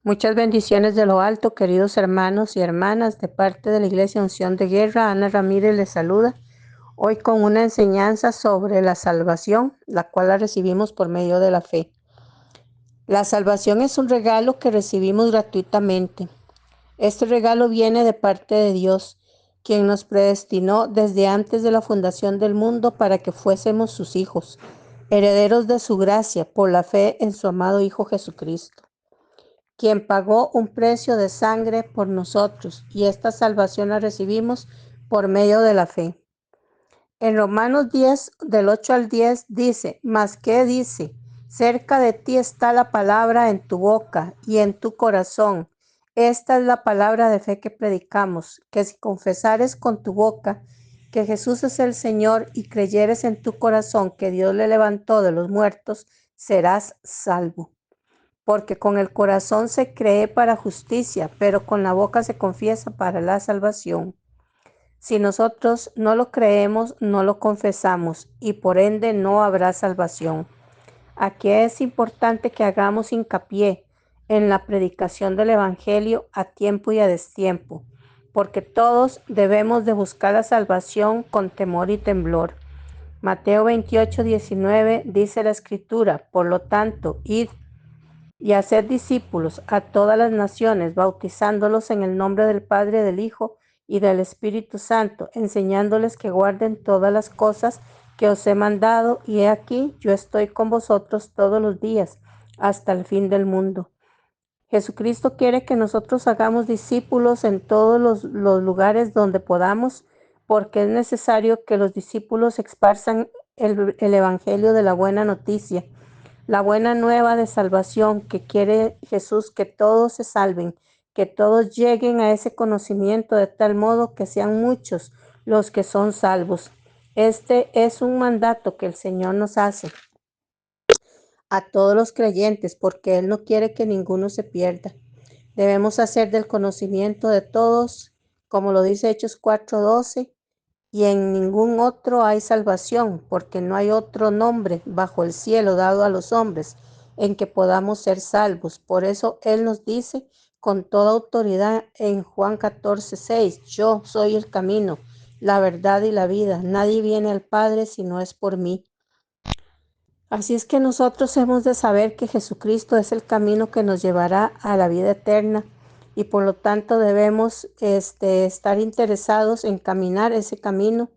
Muchas bendiciones de lo alto, queridos hermanos y hermanas, de parte de la Iglesia Unción de Guerra. Ana Ramírez les saluda, hoy con una enseñanza sobre la salvación, la cual la recibimos por medio de la fe. La salvación es un regalo que recibimos gratuitamente. Este regalo viene de parte de Dios, quien nos predestinó desde antes de la fundación del mundo para que fuésemos sus hijos, herederos de su gracia por la fe en su amado Hijo Jesucristo, quien pagó un precio de sangre por nosotros, y esta salvación la recibimos por medio de la fe. En Romanos 10, del 8 al 10, dice: ¿Mas qué dice? Cerca de ti está la palabra en tu boca y en tu corazón. Esta es la palabra de fe que predicamos, que si confesares con tu boca que Jesús es el Señor y creyeres en tu corazón que Dios le levantó de los muertos, serás salvo. Porque con el corazón se cree para justicia, pero con la boca se confiesa para la salvación. Si nosotros no lo creemos, no lo confesamos, y por ende no habrá salvación. Aquí es importante que hagamos hincapié en la predicación del Evangelio a tiempo y a destiempo, porque todos debemos de buscar la salvación con temor y temblor. Mateo 28:19 dice la Escritura: por lo tanto, id y haced discípulos a todas las naciones, bautizándolos en el nombre del Padre, del Hijo y del Espíritu Santo, enseñándoles que guarden todas las cosas que os he mandado, y he aquí, yo estoy con vosotros todos los días, hasta el fin del mundo. Jesucristo quiere que nosotros hagamos discípulos en todos los lugares donde podamos, porque es necesario que los discípulos esparzan el Evangelio de la buena noticia, la buena nueva de salvación que quiere Jesús, que todos se salven, que todos lleguen a ese conocimiento de tal modo que sean muchos los que son salvos. Este es un mandato que el Señor nos hace a todos los creyentes, porque Él no quiere que ninguno se pierda. Debemos hacer del conocimiento de todos, como lo dice Hechos 4:12, y en ningún otro hay salvación, porque no hay otro nombre bajo el cielo dado a los hombres en que podamos ser salvos. Por eso Él nos dice con toda autoridad en Juan 14:6: yo soy el camino, la verdad y la vida. Nadie viene al Padre si no es por mí. Así es que nosotros hemos de saber que Jesucristo es el camino que nos llevará a la vida eterna, y por lo tanto debemos estar interesados en caminar ese camino,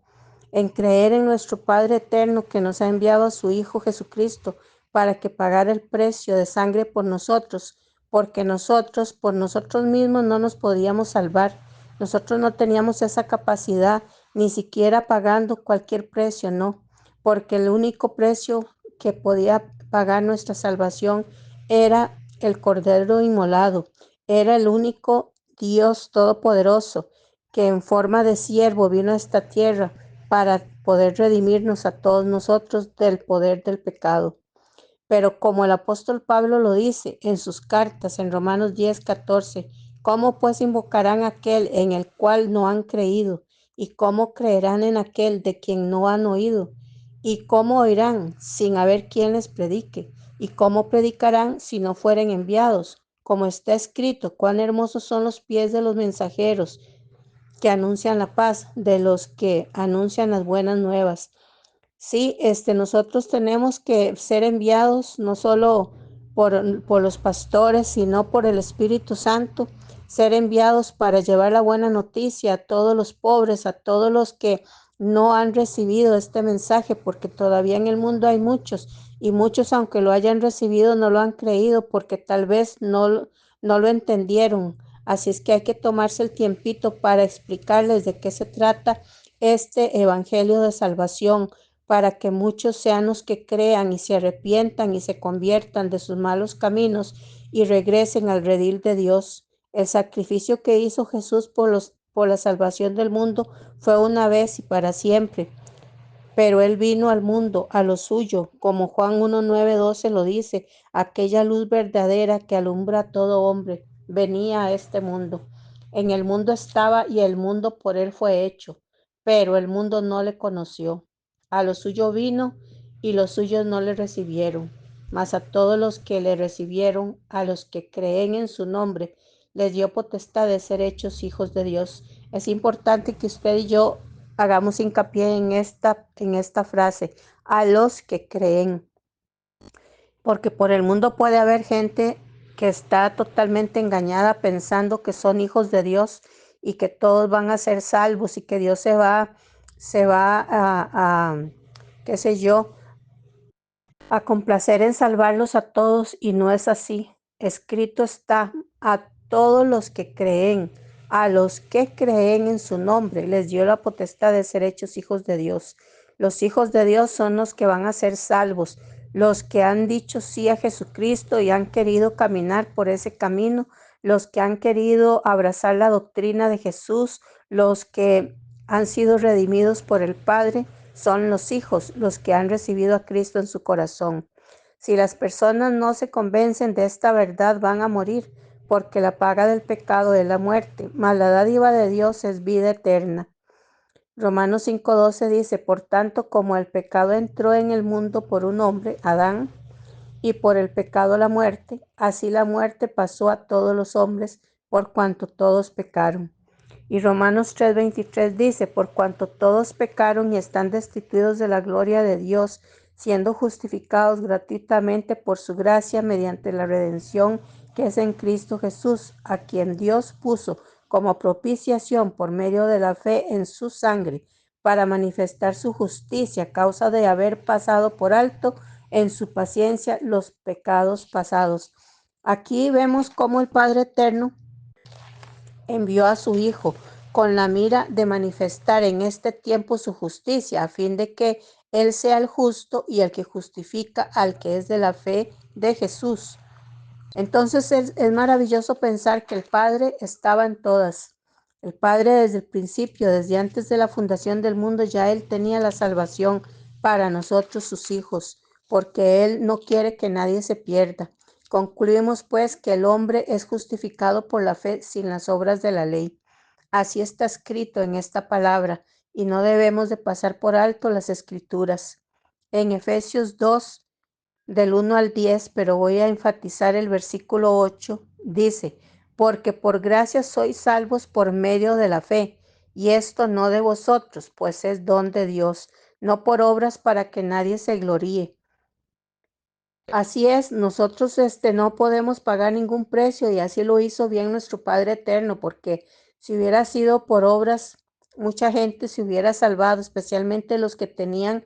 en creer en nuestro Padre eterno que nos ha enviado a su Hijo Jesucristo para que pagara el precio de sangre por nosotros, porque nosotros por nosotros mismos no nos podíamos salvar. Nosotros no teníamos esa capacidad, ni siquiera pagando cualquier precio, no, porque el único precio que podía pagar nuestra salvación era el Cordero inmolado. Era el único Dios todopoderoso que en forma de siervo vino a esta tierra para poder redimirnos a todos nosotros del poder del pecado. Pero como el apóstol Pablo lo dice en sus cartas en Romanos 10:14: ¿cómo pues invocarán a aquel en el cual no han creído? ¿Y cómo creerán en aquel de quien no han oído? ¿Y cómo oirán sin haber quien les predique? ¿Y cómo predicarán si no fueren enviados? Como está escrito: cuán hermosos son los pies de los mensajeros que anuncian la paz, de los que anuncian las buenas nuevas. Sí, nosotros tenemos que ser enviados no solo por los pastores, sino por el Espíritu Santo, ser enviados para llevar la buena noticia a todos los pobres, a todos los que no han recibido este mensaje, porque todavía en el mundo hay muchos, y muchos, aunque lo hayan recibido, no lo han creído porque tal vez no lo entendieron. Así es que hay que tomarse el tiempito para explicarles de qué se trata este evangelio de salvación, para que muchos sean los que crean y se arrepientan y se conviertan de sus malos caminos y regresen al redil de Dios. El sacrificio que hizo Jesús por la salvación del mundo fue una vez y para siempre, pero Él vino al mundo, a lo suyo, como Juan 1:9-12 lo dice: aquella luz verdadera que alumbra a todo hombre, venía a este mundo. En el mundo estaba y el mundo por Él fue hecho, pero el mundo no le conoció. A lo suyo vino y los suyos no le recibieron. mas a todos los que le recibieron, a los que creen en su nombre, les dio potestad de ser hechos hijos de Dios. Es importante que usted y yo hagamos hincapié en esta frase, a los que creen, porque por el mundo puede haber gente que está totalmente engañada pensando que son hijos de Dios y que todos van a ser salvos y que Dios se va qué sé yo, a complacer en salvarlos a todos, y no es así. Escrito está: a todos los que creen, a los que creen en su nombre, les dio la potestad de ser hechos hijos de Dios. Los hijos de Dios son los que van a ser salvos, los que han dicho sí a Jesucristo y han querido caminar por ese camino, los que han querido abrazar la doctrina de Jesús, los que han sido redimidos por el Padre. Son los hijos los que han recibido a Cristo en su corazón. Si las personas no se convencen de esta verdad, van a morir, porque la paga del pecado es la muerte, mas la dádiva de Dios es vida eterna. Romanos 5:12 dice: por tanto, como el pecado entró en el mundo por un hombre, Adán, y por el pecado la muerte, así la muerte pasó a todos los hombres, por cuanto todos pecaron. Y Romanos 3:23 dice: por cuanto todos pecaron y están destituidos de la gloria de Dios, siendo justificados gratuitamente por su gracia mediante la redención que es en Cristo Jesús, a quien Dios puso como propiciación por medio de la fe en su sangre, para manifestar su justicia a causa de haber pasado por alto en su paciencia los pecados pasados. Aquí vemos cómo el Padre Eterno envió a su Hijo con la mira de manifestar en este tiempo su justicia, a fin de que Él sea el justo y el que justifica al que es de la fe de Jesús. Entonces es maravilloso pensar que el Padre estaba en todas. El Padre desde el principio, desde antes de la fundación del mundo, ya Él tenía la salvación para nosotros, sus hijos, porque Él no quiere que nadie se pierda. Concluimos pues que el hombre es justificado por la fe sin las obras de la ley. Así está escrito en esta palabra, y no debemos de pasar por alto las escrituras. En Efesios 2, del 1 al 10, pero voy a enfatizar el versículo 8, dice: porque por gracia sois salvos por medio de la fe, y esto no de vosotros, pues es don de Dios, no por obras para que nadie se gloríe. Así es, nosotros no podemos pagar ningún precio, y así lo hizo bien nuestro Padre Eterno, porque si hubiera sido por obras, mucha gente se hubiera salvado, especialmente los que tenían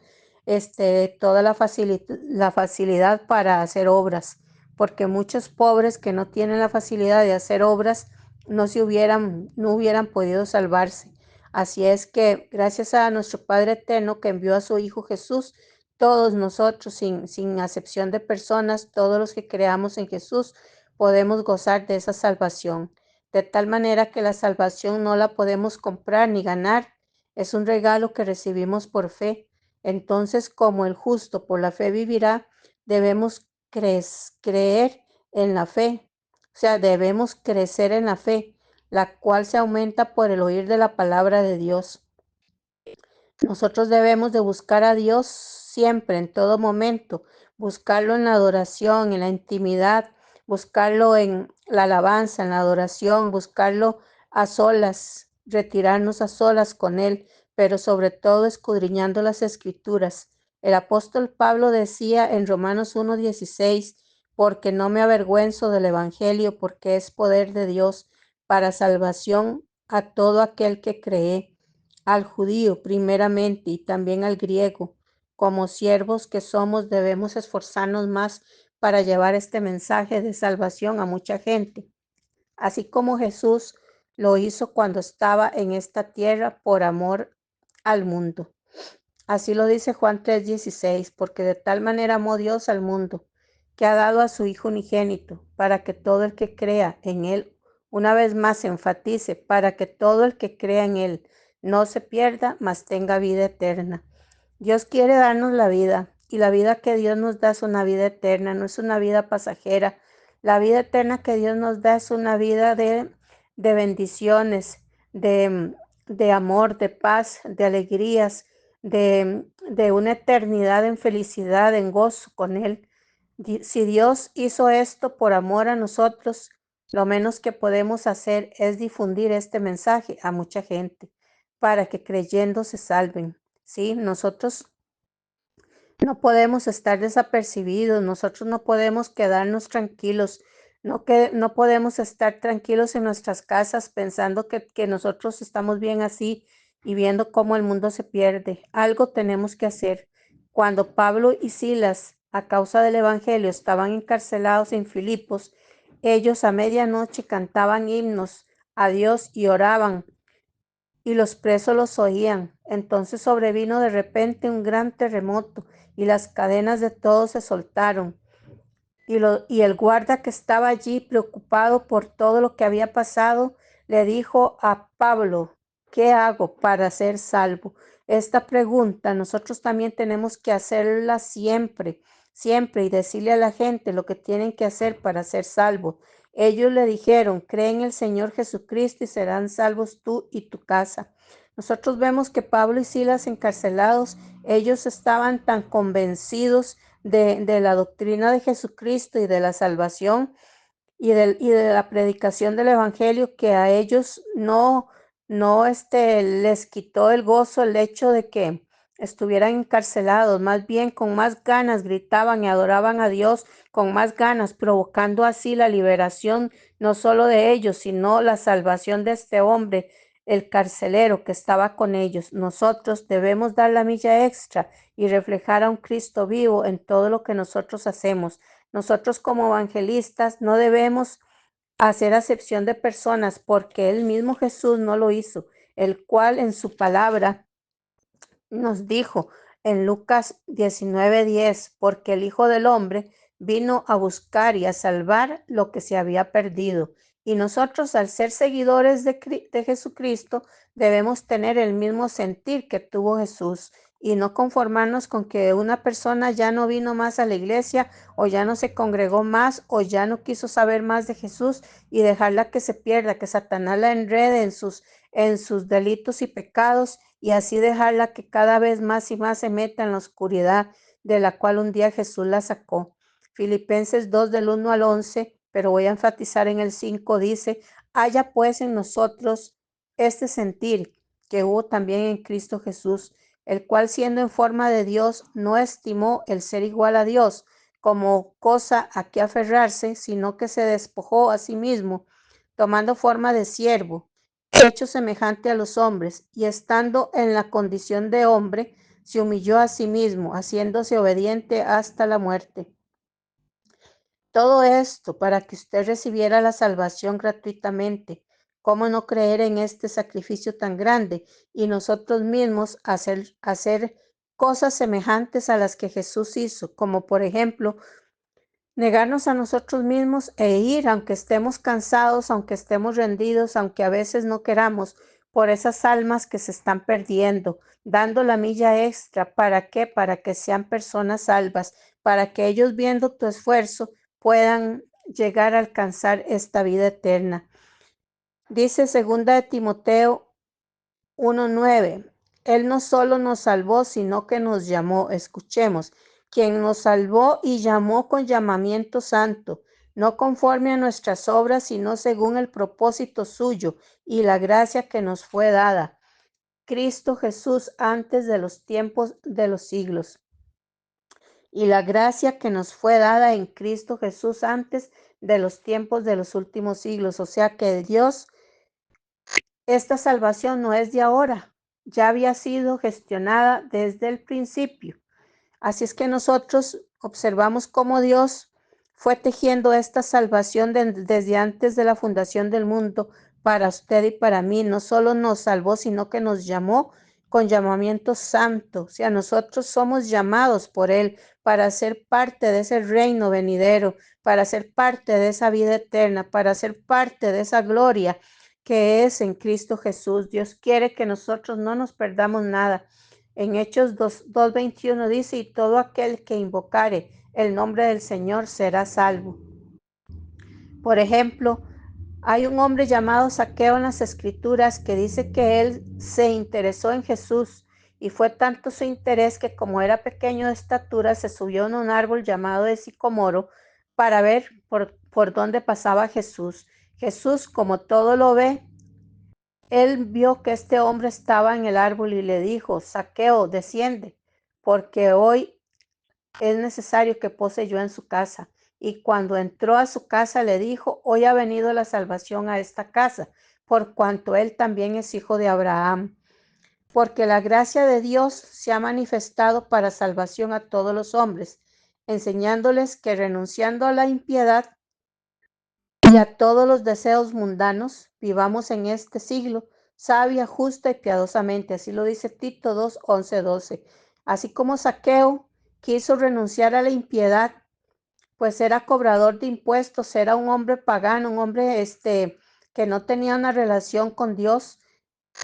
toda la facilidad para hacer obras, porque muchos pobres que no tienen la facilidad de hacer obras no hubieran podido salvarse. Así es que gracias a nuestro Padre Eterno que envió a su Hijo Jesús, todos nosotros, sin acepción de personas, todos los que creamos en Jesús, podemos gozar de esa salvación. De tal manera que la salvación no la podemos comprar ni ganar, es un regalo que recibimos por fe. Entonces, como el justo por la fe vivirá, debemos creer en la fe. O sea, debemos crecer en la fe, la cual se aumenta por el oír de la palabra de Dios. Nosotros debemos de buscar a Dios siempre, en todo momento, buscarlo en la adoración, en la intimidad, buscarlo en la alabanza, en la adoración, buscarlo a solas, retirarnos a solas con Él, pero sobre todo escudriñando las Escrituras. El apóstol Pablo decía en Romanos 1:16: porque no me avergüenzo del Evangelio, porque es poder de Dios para salvación a todo aquel que cree, al judío primeramente y también al griego. Como siervos que somos, debemos esforzarnos más para llevar este mensaje de salvación a mucha gente, así como Jesús lo hizo cuando estaba en esta tierra por amor al mundo. Así lo dice Juan 3:16: porque de tal manera amó Dios al mundo, que ha dado a su Hijo unigénito, para que todo el que crea en Él, una vez más enfatice, para que todo el que crea en Él no se pierda, mas tenga vida eterna. Dios quiere darnos la vida, y la vida que Dios nos da es una vida eterna, no es una vida pasajera. La vida eterna que Dios nos da es una vida de bendiciones, de amor, de paz, de alegrías, de una eternidad en felicidad, en gozo con Él. Si Dios hizo esto por amor a nosotros, lo menos que podemos hacer es difundir este mensaje a mucha gente para que creyendo se salven. Sí, nosotros no podemos estar desapercibidos, nosotros no podemos quedarnos tranquilos, no podemos estar tranquilos en nuestras casas pensando que nosotros estamos bien así y viendo cómo el mundo se pierde. Algo tenemos que hacer. Cuando Pablo y Silas, a causa del Evangelio, estaban encarcelados en Filipos, ellos a medianoche cantaban himnos a Dios y oraban y los presos los oían. Entonces sobrevino de repente un gran terremoto y las cadenas de todos se soltaron. Y el guarda que estaba allí, preocupado por todo lo que había pasado, le dijo a Pablo: ¿qué hago para ser salvo? Esta pregunta nosotros también tenemos que hacerla siempre, siempre, y decirle a la gente lo que tienen que hacer para ser salvos. Ellos le dijeron: cree en el Señor Jesucristo y serán salvos tú y tu casa. Nosotros vemos que Pablo y Silas encarcelados, ellos estaban tan convencidos de la doctrina de Jesucristo y de la salvación y de la predicación del evangelio, que a ellos no les quitó el gozo el hecho de que estuvieran encarcelados, más bien con más ganas gritaban y adoraban a Dios con más ganas, provocando así la liberación no solo de ellos, sino la salvación de este hombre, el carcelero que estaba con ellos. Nosotros debemos dar la milla extra y reflejar a un Cristo vivo en todo lo que nosotros hacemos. Nosotros como evangelistas no debemos hacer acepción de personas, porque el mismo Jesús no lo hizo, el cual en su palabra nos dijo en Lucas 19:10, porque el Hijo del Hombre vino a buscar y a salvar lo que se había perdido. Y nosotros, al ser seguidores de Jesucristo, debemos tener el mismo sentir que tuvo Jesús y no conformarnos con que una persona ya no vino más a la iglesia o ya no se congregó más o ya no quiso saber más de Jesús y dejarla que se pierda, que Satanás la enrede en sus delitos y pecados y así dejarla que cada vez más y más se meta en la oscuridad de la cual un día Jesús la sacó. Filipenses 2 del 1 al 11, pero voy a enfatizar en el 5, dice: haya pues en nosotros este sentir que hubo también en Cristo Jesús, el cual siendo en forma de Dios no estimó el ser igual a Dios como cosa a que aferrarse, sino que se despojó a sí mismo, tomando forma de siervo, hecho semejante a los hombres, y estando en la condición de hombre, se humilló a sí mismo, haciéndose obediente hasta la muerte. Todo esto para que usted recibiera la salvación gratuitamente. ¿Cómo no creer en este sacrificio tan grande y nosotros mismos hacer cosas semejantes a las que Jesús hizo? Como por ejemplo, negarnos a nosotros mismos e ir, aunque estemos cansados, aunque estemos rendidos, aunque a veces no queramos, por esas almas que se están perdiendo, dando la milla extra. ¿Para qué? Para que sean personas salvas, para que ellos, viendo tu esfuerzo, puedan llegar a alcanzar esta vida eterna. Dice 2 Timoteo 1:9. Él no solo nos salvó, sino que nos llamó. Escuchemos: quien nos salvó y llamó con llamamiento santo, no conforme a nuestras obras, sino según el propósito suyo y la gracia que nos fue dada. Cristo Jesús antes de los tiempos de los siglos. Y la gracia que nos fue dada en Cristo Jesús antes de los tiempos de los últimos siglos. O sea que Dios, esta salvación no es de ahora, ya había sido gestionada desde el principio. Así es que nosotros observamos cómo Dios fue tejiendo esta salvación desde antes de la fundación del mundo para usted y para mí. No solo nos salvó, sino que nos llamó con llamamiento santo. O sea, nosotros somos llamados por Él para ser parte de ese reino venidero, para ser parte de esa vida eterna, para ser parte de esa gloria que es en Cristo Jesús. Dios quiere que nosotros no nos perdamos nada. En Hechos 2:21 dice: y todo aquel que invocare el nombre del Señor será salvo. Por ejemplo, hay un hombre llamado Zaqueo en las Escrituras que dice que él se interesó en Jesús y fue tanto su interés que, como era pequeño de estatura, se subió en un árbol llamado de sicomoro para ver por dónde pasaba Jesús. Jesús, como todo lo ve, él vio que este hombre estaba en el árbol y le dijo: Zaqueo, desciende, porque hoy es necesario que pose yo en su casa. Y cuando entró a su casa le dijo: hoy ha venido la salvación a esta casa, por cuanto él también es hijo de Abraham, porque la gracia de Dios se ha manifestado para salvación a todos los hombres, enseñándoles que, renunciando a la impiedad y a todos los deseos mundanos, vivamos en este siglo sabia, justa y piadosamente. Así lo dice Tito 2, 11, 12. Así como Zaqueo quiso renunciar a la impiedad, pues era cobrador de impuestos, era un hombre pagano, un hombre que no tenía una relación con Dios.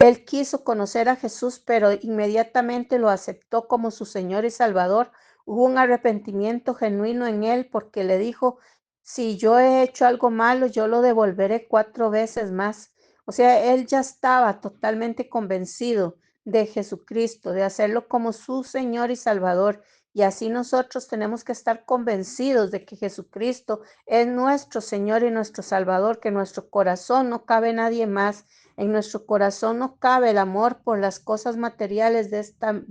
Él quiso conocer a Jesús, pero inmediatamente lo aceptó como su Señor y Salvador. Hubo un arrepentimiento genuino en él, porque le dijo: si yo he hecho algo malo, yo lo devolveré 4 veces más. O sea, él ya estaba totalmente convencido de Jesucristo, de hacerlo como su Señor y Salvador. Y así nosotros tenemos que estar convencidos de que Jesucristo es nuestro Señor y nuestro Salvador, que en nuestro corazón no cabe nadie más. En nuestro corazón no cabe el amor por las cosas materiales de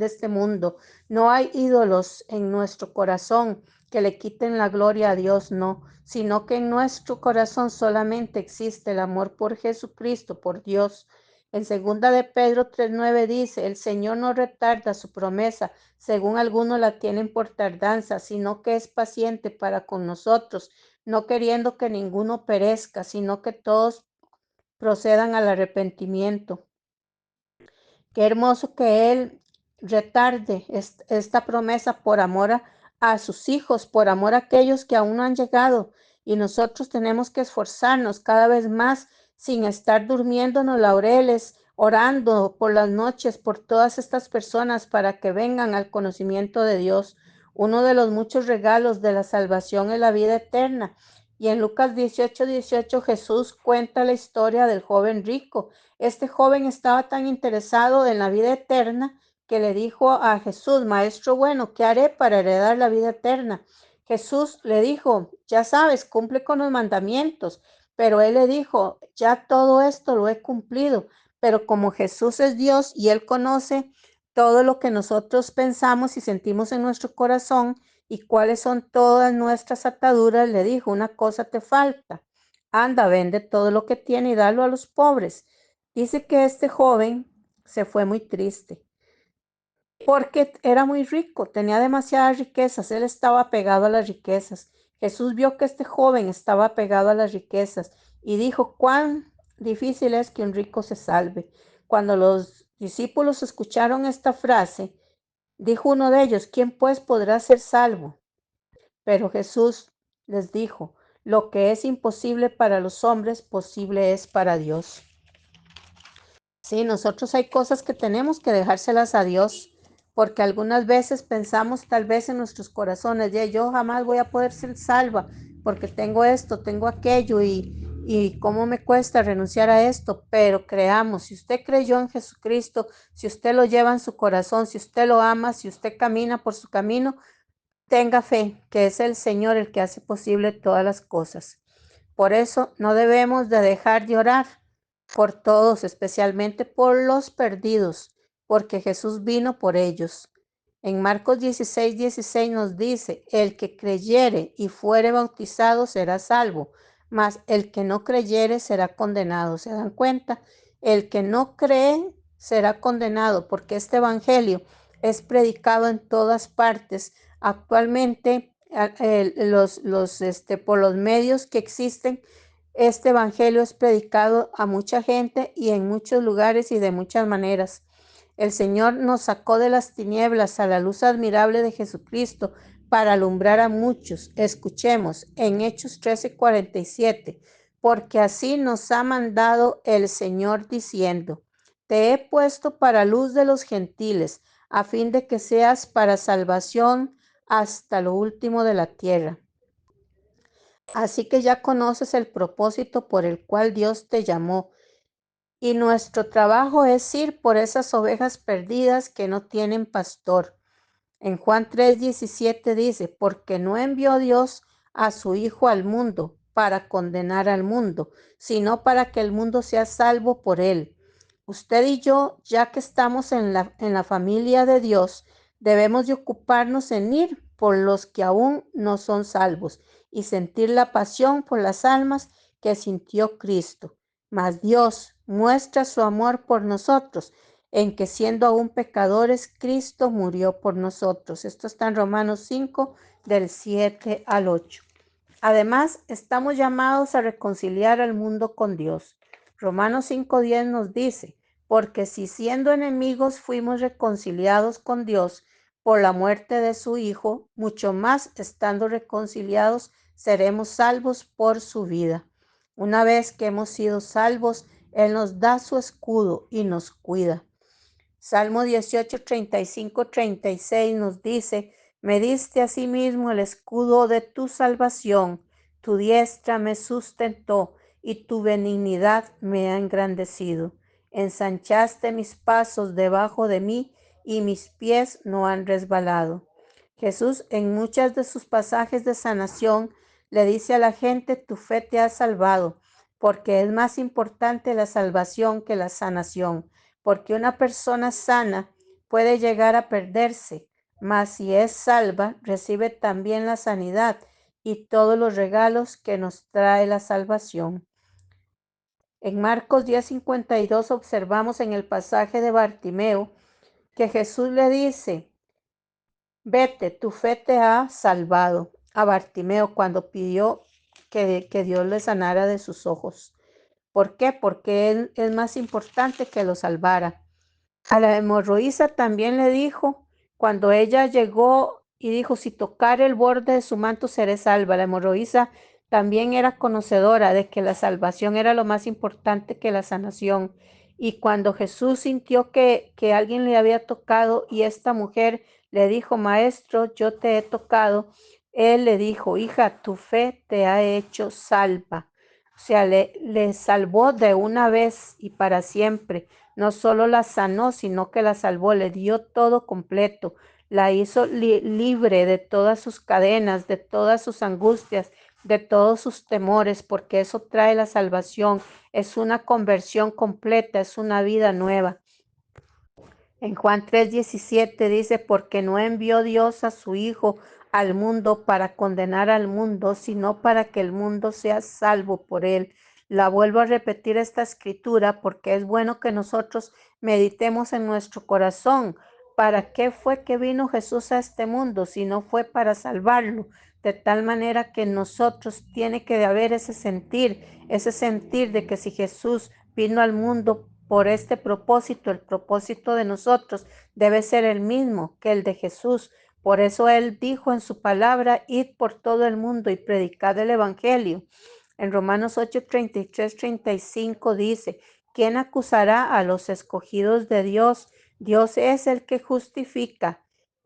este mundo. No hay ídolos en nuestro corazón que le quiten la gloria a Dios, no, sino que en nuestro corazón solamente existe el amor por Jesucristo, por Dios. En segunda de Pedro 3:9 dice: el Señor no retarda su promesa, según algunos la tienen por tardanza, sino que es paciente para con nosotros, no queriendo que ninguno perezca, sino que todos procedan al arrepentimiento. Qué hermoso que Él retarde esta promesa por amor a sus hijos, por amor a aquellos que aún no han llegado. Y nosotros tenemos que esforzarnos cada vez más, sin estar durmiéndonos laureles, orando por las noches por todas estas personas para que vengan al conocimiento de Dios. Uno de los muchos regalos de la salvación es la vida eterna. Y en Lucas 18:18 Jesús cuenta la historia del joven rico. Este joven estaba tan interesado en la vida eterna que le dijo a Jesús: Maestro bueno, ¿qué haré para heredar la vida eterna? Jesús le dijo: ya sabes, cumple con los mandamientos. Pero él le dijo: ya todo esto lo he cumplido. Pero como Jesús es Dios y Él conoce todo lo que nosotros pensamos y sentimos en nuestro corazón y cuáles son todas nuestras ataduras, le dijo: una cosa te falta. Anda, vende todo lo que tiene y dalo a los pobres. Dice que este joven se fue muy triste porque era muy rico, tenía demasiadas riquezas, él estaba pegado a las riquezas. Jesús vio que este joven estaba pegado a las riquezas y dijo: cuán difícil es que un rico se salve. Cuando los discípulos escucharon esta frase, dijo uno de ellos: ¿quién pues podrá ser salvo? Pero Jesús les dijo: lo que es imposible para los hombres, posible es para Dios. Sí, nosotros hay cosas que tenemos que dejárselas a Dios, porque algunas veces pensamos tal vez en nuestros corazones: ya yo jamás voy a poder ser salva porque tengo esto, tengo aquello y cómo me cuesta renunciar a esto. Pero creamos, si usted creyó en Jesucristo, si usted lo lleva en su corazón, si usted lo ama, si usted camina por su camino, tenga fe que es el Señor el que hace posible todas las cosas. Por eso no debemos de dejar de orar por todos, especialmente por los perdidos, porque Jesús vino por ellos. En Marcos 16:16 nos dice: el que creyere y fuere bautizado será salvo, mas el que no creyere será condenado. ¿Se dan cuenta? El que no cree será condenado, porque este evangelio es predicado en todas partes. Actualmente, por los medios que existen, este evangelio es predicado a mucha gente y en muchos lugares y de muchas maneras. El Señor nos sacó de las tinieblas a la luz admirable de Jesucristo para alumbrar a muchos. Escuchemos en Hechos 13:47, porque así nos ha mandado el Señor diciendo: te he puesto para luz de los gentiles, a fin de que seas para salvación hasta lo último de la tierra. Así que ya conoces el propósito por el cual Dios te llamó. Y nuestro trabajo es ir por esas ovejas perdidas que no tienen pastor. En Juan 3:17 dice, porque no envió Dios a su Hijo al mundo para condenar al mundo, sino para que el mundo sea salvo por él. Usted y yo, ya que estamos en la familia de Dios, debemos de ocuparnos en ir por los que aún no son salvos y sentir la pasión por las almas que sintió Cristo. Mas Dios muestra su amor por nosotros en que siendo aún pecadores, Cristo murió por nosotros. Esto está en Romanos 5, del 7 al 8. Además, estamos llamados a reconciliar al mundo con Dios. Romanos 5:10 nos dice, porque si siendo enemigos fuimos reconciliados con Dios por la muerte de su Hijo, mucho más estando reconciliados seremos salvos por su vida. Una vez que hemos sido salvos, Él nos da su escudo y nos cuida. Salmo 18, 35, 36 nos dice, me diste asimismo el escudo de tu salvación, tu diestra me sustentó y tu benignidad me ha engrandecido. Ensanchaste mis pasos debajo de mí y mis pies no han resbalado. Jesús en muchas de sus pasajes de sanación le dice a la gente, tu fe te ha salvado, porque es más importante la salvación que la sanación, porque una persona sana puede llegar a perderse, mas si es salva, recibe también la sanidad y todos los regalos que nos trae la salvación. En Marcos 10:52 observamos en el pasaje de Bartimeo que Jesús le dice, vete, tu fe te ha salvado a Bartimeo cuando pidió que Dios le sanara de sus ojos. ¿Por qué? Porque él es más importante que lo salvara. A la hemorroísa también le dijo, cuando ella llegó y dijo, si tocar el borde de su manto seré salva. La hemorroísa también era conocedora de que la salvación era lo más importante que la sanación. Y cuando Jesús sintió que alguien le había tocado y esta mujer le dijo, maestro, yo te he tocado, él le dijo, hija, tu fe te ha hecho salva. O sea, le salvó de una vez y para siempre. No solo la sanó, sino que la salvó, le dio todo completo, la hizo libre de todas sus cadenas, de todas sus angustias, de todos sus temores, porque eso trae la salvación, es una conversión completa, es una vida nueva. En Juan 3:17 dice, porque no envió Dios a su Hijo al mundo para condenar al mundo, sino para que el mundo sea salvo por él. La vuelvo a repetir esta escritura porque es bueno que nosotros meditemos en nuestro corazón. ¿Para qué fue que vino Jesús a este mundo si no fue para salvarlo? De tal manera que nosotros tiene que haber ese sentir de que si Jesús vino al mundo por este propósito, el propósito de nosotros debe ser el mismo que el de Jesús. Por eso Él dijo en su palabra, id por todo el mundo y predicad el Evangelio. En Romanos 8:33, 35 dice, ¿quién acusará a los escogidos de Dios? Dios es el que justifica.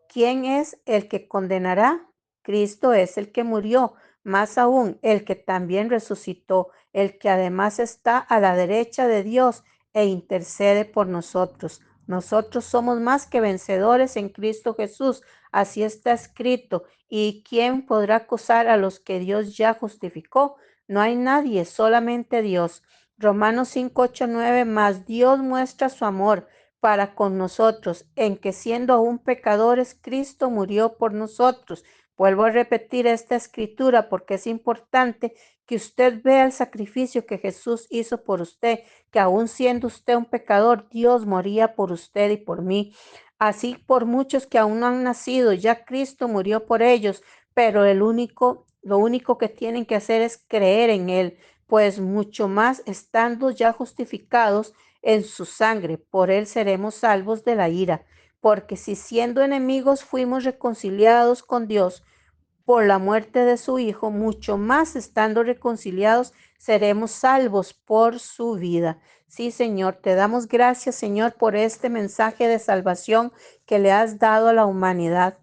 ¿Quién es el que condenará? Cristo es el que murió, más aún el que también resucitó, el que además está a la derecha de Dios e intercede por nosotros. Nosotros somos más que vencedores en Cristo Jesús. Así está escrito. ¿Y quién podrá acusar a los que Dios ya justificó? No hay nadie, solamente Dios. Romanos 5, 8, 9, más Dios muestra su amor para con nosotros, en que siendo aún pecadores, Cristo murió por nosotros. Vuelvo a repetir esta escritura porque es importante que usted vea el sacrificio que Jesús hizo por usted, que aún siendo usted un pecador, Dios moría por usted y por mí. Así por muchos que aún no han nacido, ya Cristo murió por ellos, pero lo único que tienen que hacer es creer en Él, pues mucho más estando ya justificados en su sangre, por Él seremos salvos de la ira, porque si siendo enemigos fuimos reconciliados con Dios por la muerte de su Hijo, mucho más estando reconciliados, seremos salvos por su vida. Sí, Señor, te damos gracias, Señor, por este mensaje de salvación que le has dado a la humanidad.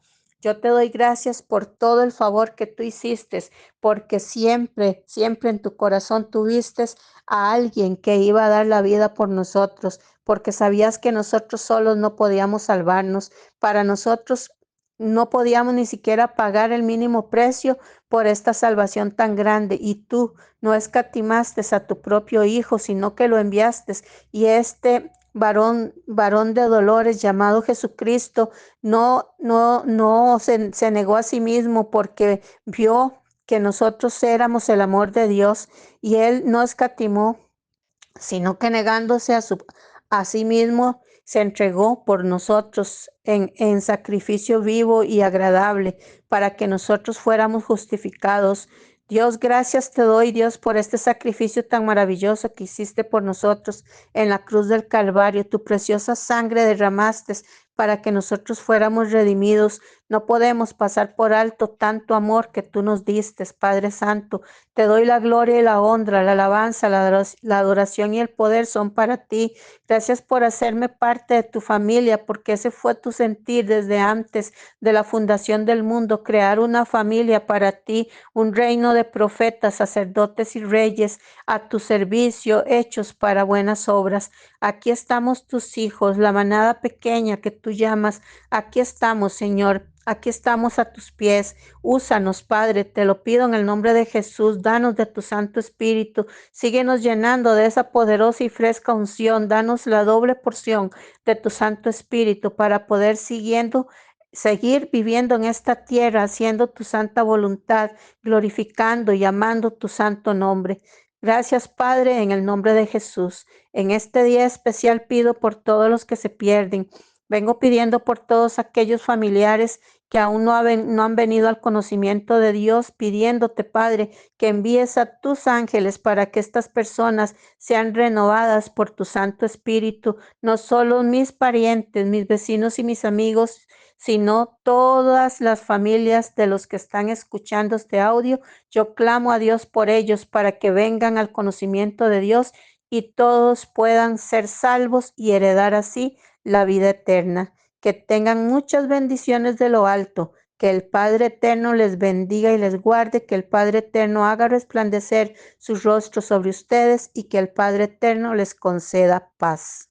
Yo te doy gracias por todo el favor que tú hiciste, porque siempre, siempre en tu corazón tuviste a alguien que iba a dar la vida por nosotros, porque sabías que nosotros solos no podíamos salvarnos. Para nosotros no podíamos ni siquiera pagar el mínimo precio por esta salvación tan grande, y tú no escatimaste a tu propio Hijo, sino que lo enviaste, y este varón de dolores llamado Jesucristo no se negó a sí mismo, porque vio que nosotros éramos el amor de Dios, y él no escatimó, sino que negándose a sí mismo, se entregó por nosotros en sacrificio vivo y agradable, para que nosotros fuéramos justificados. Dios, gracias te doy, Dios, por este sacrificio tan maravilloso que hiciste por nosotros en la cruz del Calvario. Tu preciosa sangre derramaste para que nosotros fuéramos redimidos. No podemos pasar por alto tanto amor que tú nos diste, Padre Santo. Te doy la gloria y la honra, la alabanza, la adoración y el poder son para ti. Gracias por hacerme parte de tu familia, porque ese fue tu sentir desde antes de la fundación del mundo, crear una familia para ti, un reino de profetas, sacerdotes y reyes a tu servicio, hechos para buenas obras. Aquí estamos tus hijos, la manada pequeña que tú llamas. Aquí estamos, Señor. Aquí estamos a tus pies. Úsanos, Padre, te lo pido en el nombre de Jesús. Danos de tu Santo Espíritu. Síguenos llenando de esa poderosa y fresca unción. Danos la doble porción de tu Santo Espíritu para poder seguir viviendo en esta tierra, haciendo tu santa voluntad, glorificando y amando tu santo nombre. Gracias, Padre, en el nombre de Jesús. En este día especial pido por todos los que se pierden. Vengo pidiendo por todos aquellos familiares que aún no han venido al conocimiento de Dios, pidiéndote, Padre, que envíes a tus ángeles para que estas personas sean renovadas por tu Santo Espíritu, no solo mis parientes, mis vecinos y mis amigos, sino todas las familias de los que están escuchando este audio. Yo clamo a Dios por ellos para que vengan al conocimiento de Dios y todos puedan ser salvos y heredar así la vida eterna. Que tengan muchas bendiciones de lo alto, que el Padre Eterno les bendiga y les guarde, que el Padre Eterno haga resplandecer su rostro sobre ustedes y que el Padre Eterno les conceda paz.